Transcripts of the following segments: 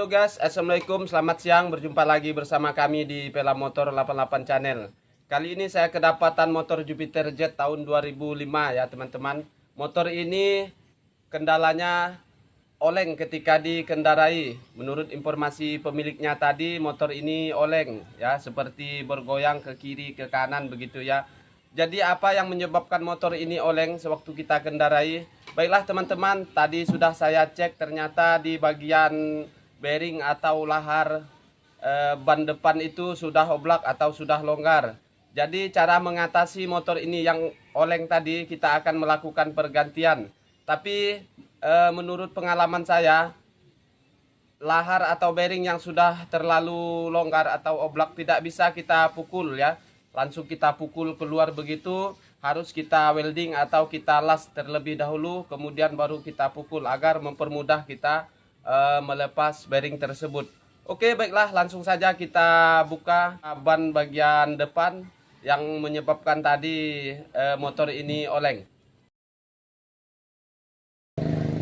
Halo guys, assalamualaikum, selamat siang. Berjumpa lagi bersama kami di Pela Motor 88 Channel. Kali ini saya kedapatan motor Jupiter Jet tahun 2005 ya teman-teman. Motor ini kendalanya oleng ketika dikendarai. Menurut informasi pemiliknya tadi, motor ini oleng ya, seperti bergoyang ke kiri ke kanan begitu ya. Jadi apa yang menyebabkan motor ini oleng sewaktu kita kendarai? Baiklah teman-teman, tadi sudah saya cek, ternyata di bagian bearing atau lahar ban depan itu sudah oblak atau sudah longgar. Jadi cara mengatasi motor ini yang oleng tadi, kita akan melakukan pergantian. Tapi menurut pengalaman saya, lahar atau bearing yang sudah terlalu longgar atau oblak tidak bisa kita pukul ya. Langsung kita pukul keluar begitu, harus kita welding atau kita las terlebih dahulu, kemudian baru kita pukul agar mempermudah kita melepas bearing tersebut. Oke, baiklah, langsung saja kita buka ban bagian depan yang menyebabkan tadi motor ini oleng.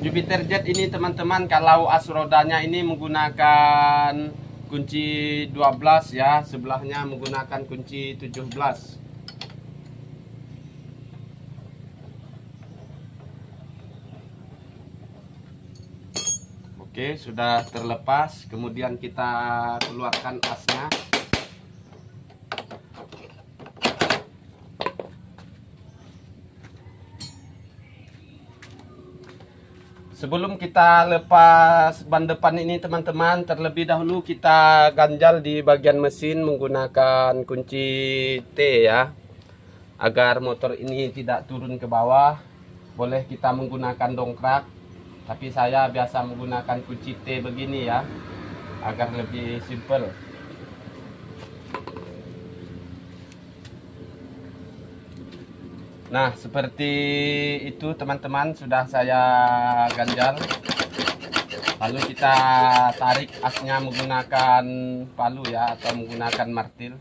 Jupiter Jet ini teman-teman, kalau as rodanya ini menggunakan kunci 12 ya, sebelahnya menggunakan kunci 17. Oke, sudah terlepas, kemudian kita keluarkan asnya. Sebelum kita lepas ban depan ini teman-teman, terlebih dahulu kita ganjal di bagian mesin menggunakan kunci T ya, agar motor ini tidak turun ke bawah. Boleh kita menggunakan dongkrak, tapi saya biasa menggunakan kunci T begini ya, agar lebih simple. Nah, seperti itu teman-teman, sudah saya ganjal. Lalu kita tarik asnya menggunakan palu ya, atau menggunakan martil.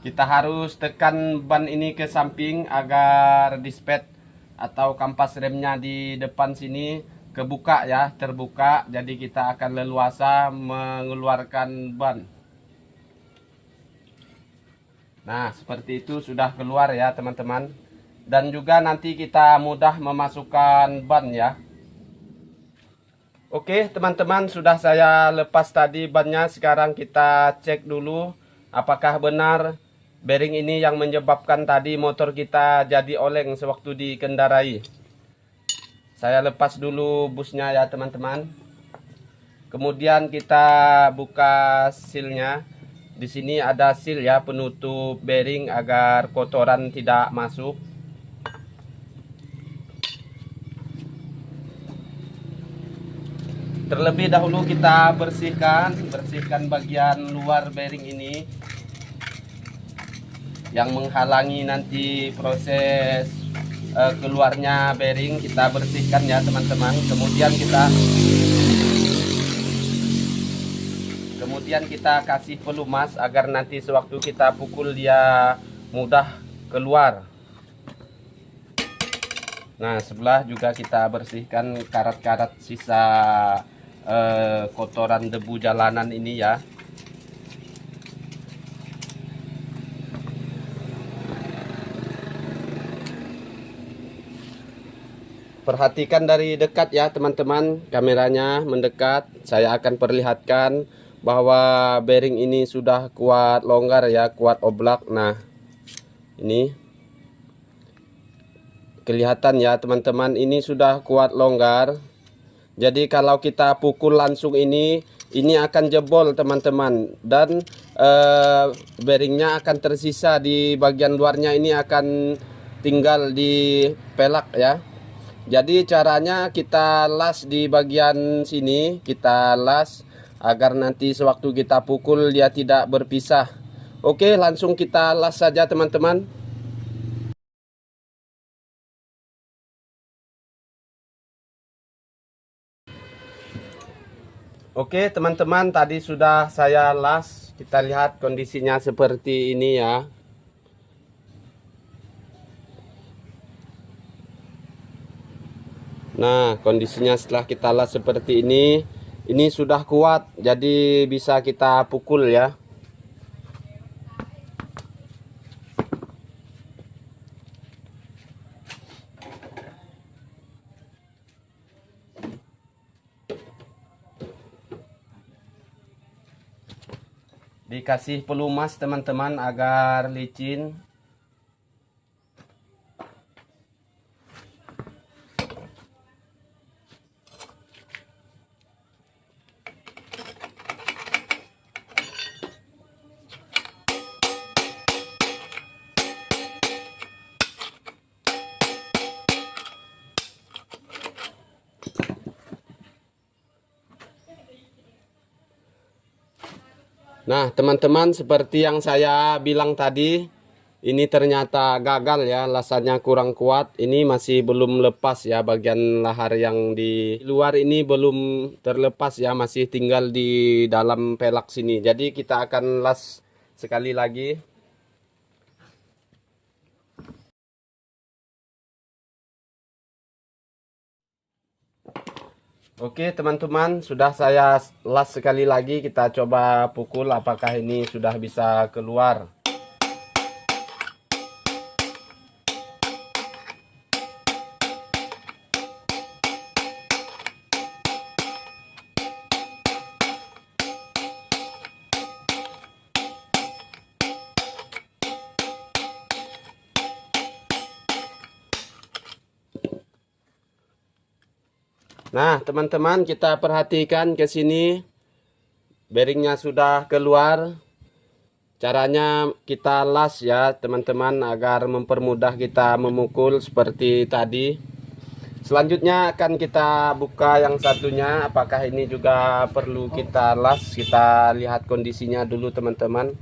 Kita harus tekan ban ini ke samping agar dispet atau kampas remnya di depan sini kebuka ya, terbuka. Jadi kita akan leluasa mengeluarkan ban. Nah, seperti itu sudah keluar ya teman-teman. Dan juga nanti kita mudah memasukkan ban ya. Oke teman-teman, sudah saya lepas tadi bannya. Sekarang kita cek dulu apakah benar bearing ini yang menyebabkan tadi motor kita jadi oleng sewaktu dikendarai. Saya lepas dulu busnya ya teman-teman. Kemudian kita buka sealnya. Di sini ada seal ya, penutup bearing agar kotoran tidak masuk. Terlebih dahulu kita bersihkan bagian luar bearing ini yang menghalangi nanti proses keluarnya bearing. Kita bersihkan ya teman-teman. Kemudian kita kasih pelumas agar nanti sewaktu kita pukul dia mudah keluar. Nah, sebelah juga kita bersihkan karat-karat sisa kotoran debu jalanan ini ya. Perhatikan dari dekat ya teman-teman, kameranya mendekat. Saya akan perlihatkan bahwa bearing ini sudah kuat longgar ya, kuat oblak. Nah, ini kelihatan ya teman-teman, ini sudah kuat longgar. Jadi kalau kita pukul langsung ini akan jebol teman-teman. Dan bearingnya akan tersisa di bagian luarnya, ini akan tinggal di pelak ya. Jadi caranya kita las di bagian sini, kita las agar nanti sewaktu kita pukul dia tidak berpisah. Oke, langsung kita las saja teman-teman. Oke teman-teman, tadi sudah saya las. Kita lihat kondisinya seperti ini ya. Nah, kondisinya setelah kita las seperti ini sudah kuat, jadi bisa kita pukul ya. Dikasih pelumas teman-teman agar licin. Nah, teman-teman, seperti yang saya bilang tadi, ini ternyata gagal ya, lasanya kurang kuat. Ini masih belum lepas ya, bagian lahar yang di luar ini belum terlepas ya, masih tinggal di dalam pelak sini. Jadi kita akan las sekali lagi. Oke teman-teman, sudah saya las sekali lagi. Kita coba pukul apakah ini sudah bisa keluar. Nah teman-teman, kita perhatikan ke sini, bearingnya sudah keluar. Caranya kita las ya teman-teman, agar mempermudah kita memukul seperti tadi. Selanjutnya akan kita buka yang satunya, apakah ini juga perlu kita las. Kita lihat kondisinya dulu teman-teman.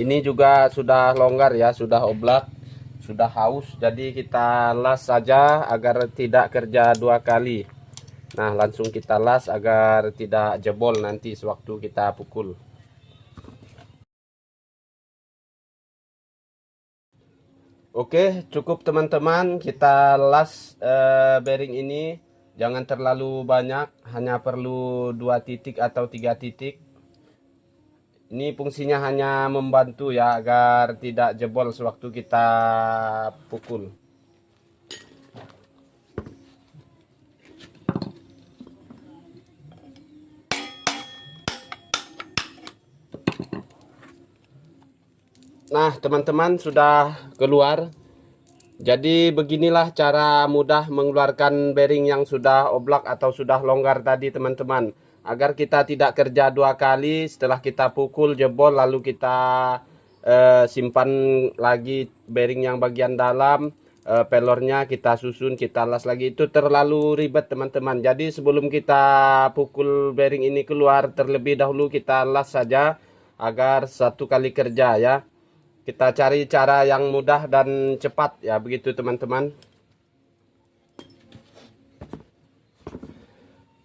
Ini juga sudah longgar ya, sudah oblak, sudah haus. Jadi kita las saja agar tidak kerja dua kali. Nah langsung kita las agar tidak jebol nanti sewaktu kita pukul. Oke, cukup teman-teman, kita las bearing ini. Jangan terlalu banyak, hanya perlu 2 titik atau 3 titik. Ini fungsinya hanya membantu ya, agar tidak jebol sewaktu kita pukul. Nah teman-teman, sudah keluar. Jadi beginilah cara mudah mengeluarkan bearing yang sudah oblak atau sudah longgar tadi teman-teman. Agar kita tidak kerja dua kali, setelah kita pukul jebol lalu kita simpan lagi bearing yang bagian dalam, pelornya kita susun, kita las lagi. Itu terlalu ribet teman-teman. Jadi sebelum kita pukul bearing ini keluar, terlebih dahulu kita las saja agar satu kali kerja ya. Kita cari cara yang mudah dan cepat ya, begitu teman-teman.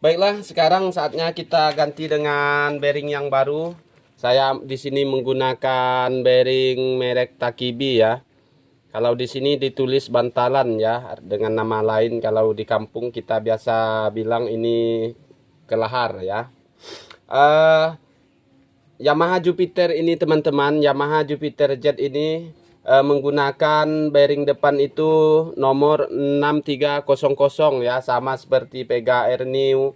Baiklah, sekarang saatnya kita ganti dengan bearing yang baru. Saya di sini menggunakan bearing merek Takibi ya. Kalau di sini ditulis bantalan ya, dengan nama lain. Kalau di kampung kita biasa bilang ini kelahar ya. Yamaha Jupiter ini teman-teman, Yamaha Jupiter Jet ini menggunakan bearing depan itu nomor 6300 ya, sama seperti Pega Air New.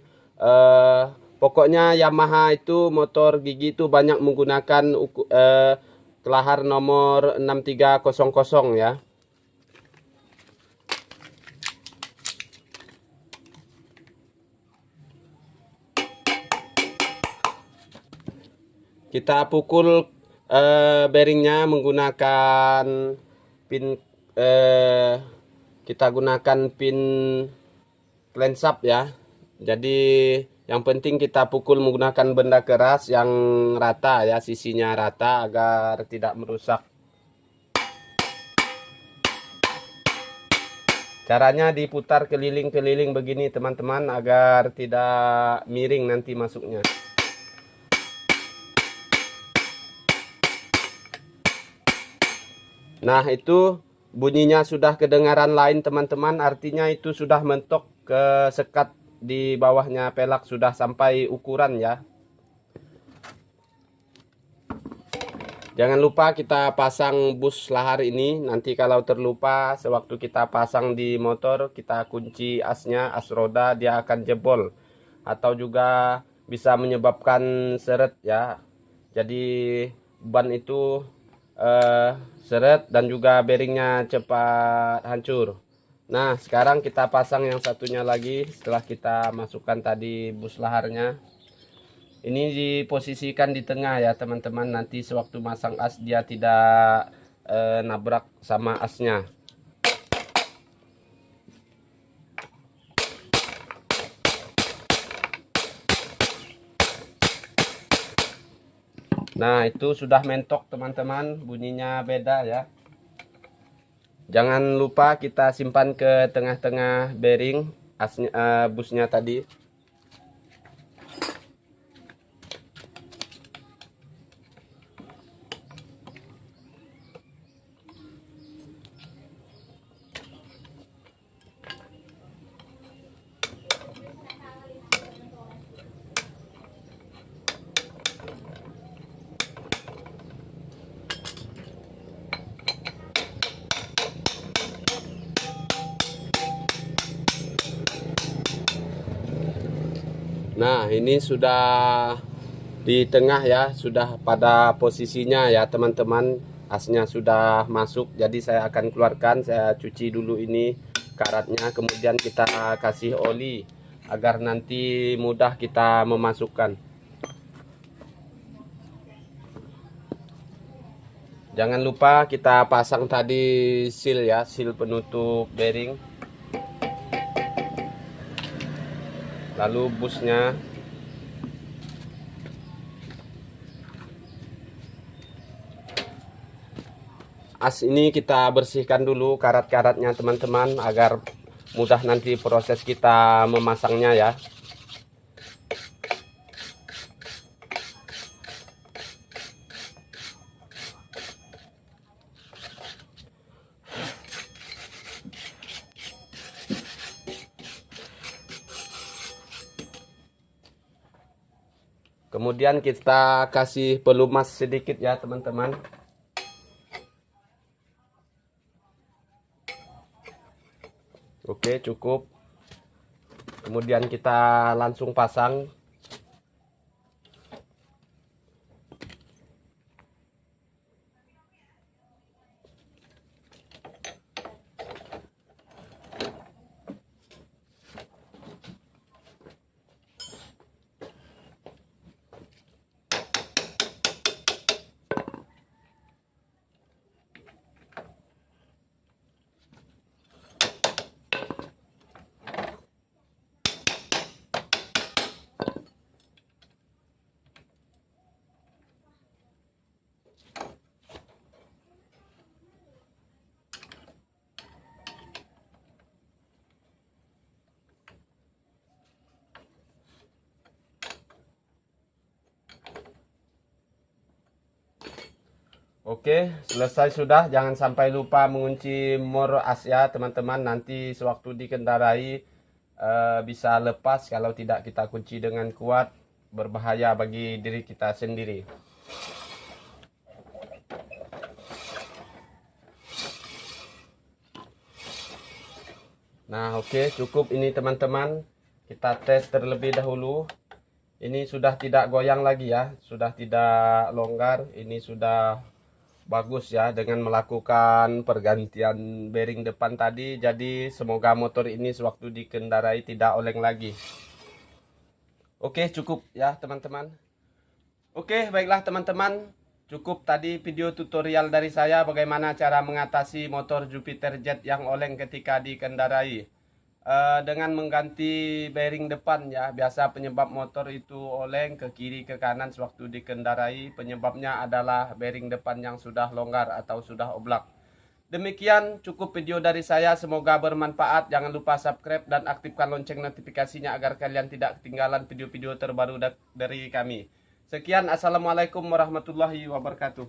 Pokoknya Yamaha itu motor gigi itu banyak menggunakan kelahar nomor 6300 ya. Kita pukul bearingnya menggunakan pin, kita gunakan pin cleansap ya. Jadi yang penting kita pukul menggunakan benda keras yang rata ya, sisinya rata agar tidak merusak. Caranya diputar keliling-keliling begini teman-teman, agar tidak miring nanti masuknya. Nah itu bunyinya sudah kedengaran lain teman-teman, artinya itu sudah mentok ke sekat di bawahnya pelak, sudah sampai ukuran ya. Jangan lupa kita pasang bus lahar ini. Nanti kalau terlupa sewaktu kita pasang di motor, kita kunci asnya, as roda, dia akan jebol. Atau juga bisa menyebabkan seret ya. Jadi ban itu seret dan juga bearingnya cepat hancur. Nah, sekarang kita pasang yang satunya lagi setelah kita masukkan tadi bus laharnya. Ini diposisikan di tengah ya teman-teman. Nanti sewaktu masang as dia tidak nabrak sama asnya. Nah, itu sudah mentok teman-teman, bunyinya beda ya. Jangan lupa kita simpan ke tengah-tengah bearing asnya, busnya tadi. Nah, ini sudah di tengah ya, sudah pada posisinya ya teman-teman. Asnya sudah masuk, jadi saya akan keluarkan. Saya cuci dulu ini karatnya, kemudian kita kasih oli agar nanti mudah kita memasukkan. Jangan lupa kita pasang tadi seal ya, seal penutup bearing. Lalu busnya. As ini kita bersihkan dulu karat-karatnya teman-teman, agar mudah nanti proses kita memasangnya ya. Kemudian kita kasih pelumas sedikit ya teman-teman. Oke, cukup. Kemudian kita langsung pasang. Oke, selesai sudah. Jangan sampai lupa mengunci mor as ya teman-teman. Nanti sewaktu dikendarai bisa lepas kalau tidak kita kunci dengan kuat, berbahaya bagi diri kita sendiri. Nah, oke, cukup ini teman-teman. Kita tes terlebih dahulu. Ini sudah tidak goyang lagi ya, sudah tidak longgar. Ini sudah bagus ya dengan melakukan pergantian bearing depan tadi. Jadi semoga motor ini sewaktu dikendarai tidak oleng lagi. Oke, cukup ya teman-teman. Oke, baiklah teman-teman. Cukup tadi video tutorial dari saya bagaimana cara mengatasi motor Jupiter Jet yang oleng ketika dikendarai. Dengan mengganti bearing depan ya. Biasa penyebab motor itu oleng ke kiri ke kanan sewaktu dikendarai. Penyebabnya adalah bearing depan yang sudah longgar atau sudah oblak. Demikian cukup video dari saya, semoga bermanfaat. Jangan lupa subscribe dan aktifkan lonceng notifikasinya agar kalian tidak ketinggalan video-video terbaru dari kami. Sekian, assalamualaikum warahmatullahi wabarakatuh.